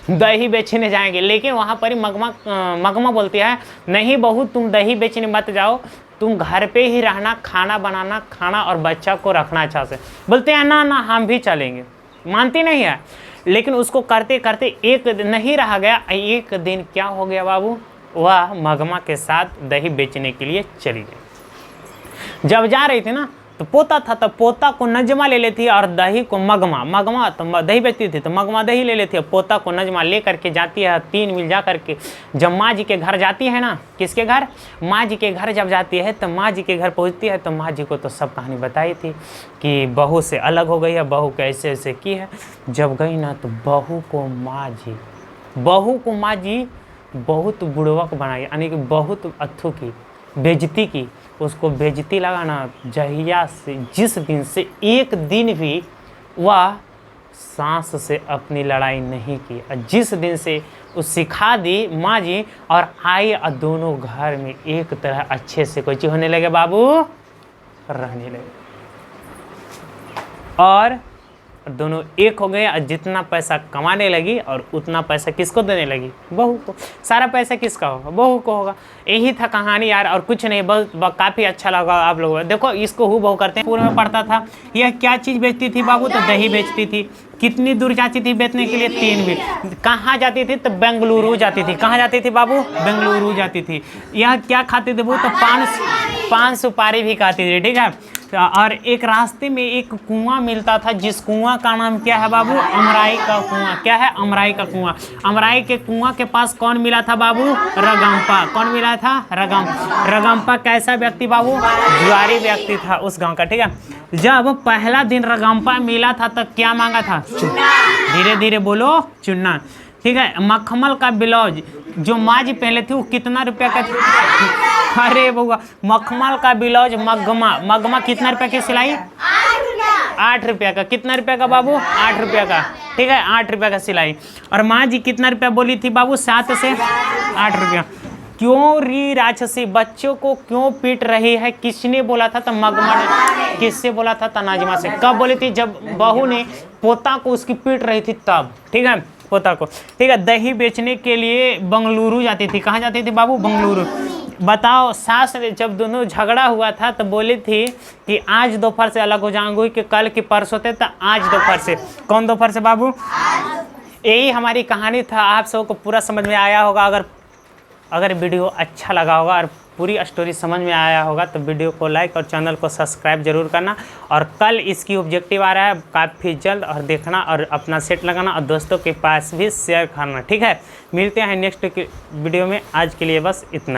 दही बेचने जाएंगे। लेकिन वहाँ पर ही मगमा बोलती है नहीं बहू तुम दही बेचने मत जाओ, तुम घर पे ही रहना, खाना बनाना, खाना और बच्चा को रखना अच्छा से। बोलते हैं ना ना हम भी चलेंगे, मानती नहीं है। लेकिन उसको करते करते एक नहीं रहा गया। एक दिन क्या हो गया बाबू? वह मगमा के साथ दही बेचने के लिए चली गई। जब जा रही थी ना तो पोता था, तो पोता को नजमा ले लेती है और दही को मगमा तो दही बेचती थी तो मगमा दही ले लेती है, पोता को नजमा ले करके जाती है। 3 मील जा करके जब माँ जी के घर जाती है ना, किसके घर? माँ जी के घर जब जाती है तो माँ जी के घर पहुँचती है तो माँ जी को तो सब कहानी बताई थी कि बहू से अलग हो गई है, बहू कैसे ऐसे की है। जब गई ना तो बहू को माँ जी बहुत बुड़वक बनाई, यानी कि बहुत अथू की बेइज्जती की। उसको बेइज्जती लगा ना, जहिया से जिस दिन से एक दिन भी वह सांस से अपनी लड़ाई नहीं की, और जिस दिन से उस सिखा दी माँ जी और आई और दोनों घर में एक तरह अच्छे से कोई चीज होने लगे बाबू, रहने लगे और दोनों एक हो गए। और जितना पैसा कमाने लगी और उतना पैसा किसको देने लगी? बहू को। सारा पैसा किसका होगा? बहू को होगा। यही था कहानी यार, और कुछ नहीं। बहुत काफ़ी अच्छा लगा आप लोगों को। देखो इसको हु बहू करते हैं। पूर्व में पढ़ता था यह क्या चीज़ बेचती थी बाबू? तो दही बेचती थी। कितनी दूर जाती थी बेचने के लिए? 3 मील। कहाँ जाती थी? तो बेंगलुरु जाती थी। कहाँ जाती थी बाबू? बेंगलुरु जाती थी। यह क्या खाती थी वो? तो पान सुपारी भी खाती थी, ठीक है। और एक रास्ते में एक कुआं मिलता था, जिस कुआं का नाम क्या है बाबू? अमराई का कुआं। क्या है? अमराई का कुआं। अमराई के कुआं के पास कौन मिला था बाबू? रगम्पा। कौन मिला था? रगम्पा कैसा व्यक्ति बाबू? जुआरी व्यक्ति था उस गांव का, ठीक है। जब पहला दिन रगम्पा मिला था तब क्या मांगा था? धीरे धीरे बोलो, चुन्ना, ठीक है। मखमल का ब्लाउज जो माँ जी पहले थी वो कितना रुपया का था? अरे बउआ, मखमल का ब्लाउज मगमा कितना रुपया की सिलाई? 8 रुपया का। कितना रुपया का बाबू? 8 रुपया का, ठीक है। 8 रुपया का सिलाई। और माँ जी कितना रुपया बोली थी बाबू? 7 से 8 रुपया। क्यों री राक्षसी बच्चों को क्यों पीट रही है? किसने बोला था? तो मगमा ने। किससे बोला था? तनाजिमा से। कब बोली थी? जब बहू ने पोता को उसकी पीट रही थी तब, ठीक है। पोता को, ठीक है। दही बेचने के लिए बेंगलुरु जाती थी। कहाँ जाती थी बाबू? बेंगलुरु। बताओ, सास ने जब दोनों झगड़ा हुआ था तो बोली थी कि आज दोपहर से अलग हो जाऊंगी, कि कल की परसों थे तो आज दोपहर से। कौन दोपहर से बाबू? यही हमारी कहानी था। आप सबको पूरा समझ में आया होगा। अगर वीडियो अच्छा लगा होगा और पूरी स्टोरी समझ में आया होगा तो वीडियो को लाइक और चैनल को सब्सक्राइब जरूर करना। और कल इसकी ऑब्जेक्टिव आ रहा है काफ़ी जल्द, और देखना और अपना सेट लगाना और दोस्तों के पास भी शेयर करना। ठीक है, मिलते हैं नेक्स्ट वीडियो में। आज के लिए बस इतना।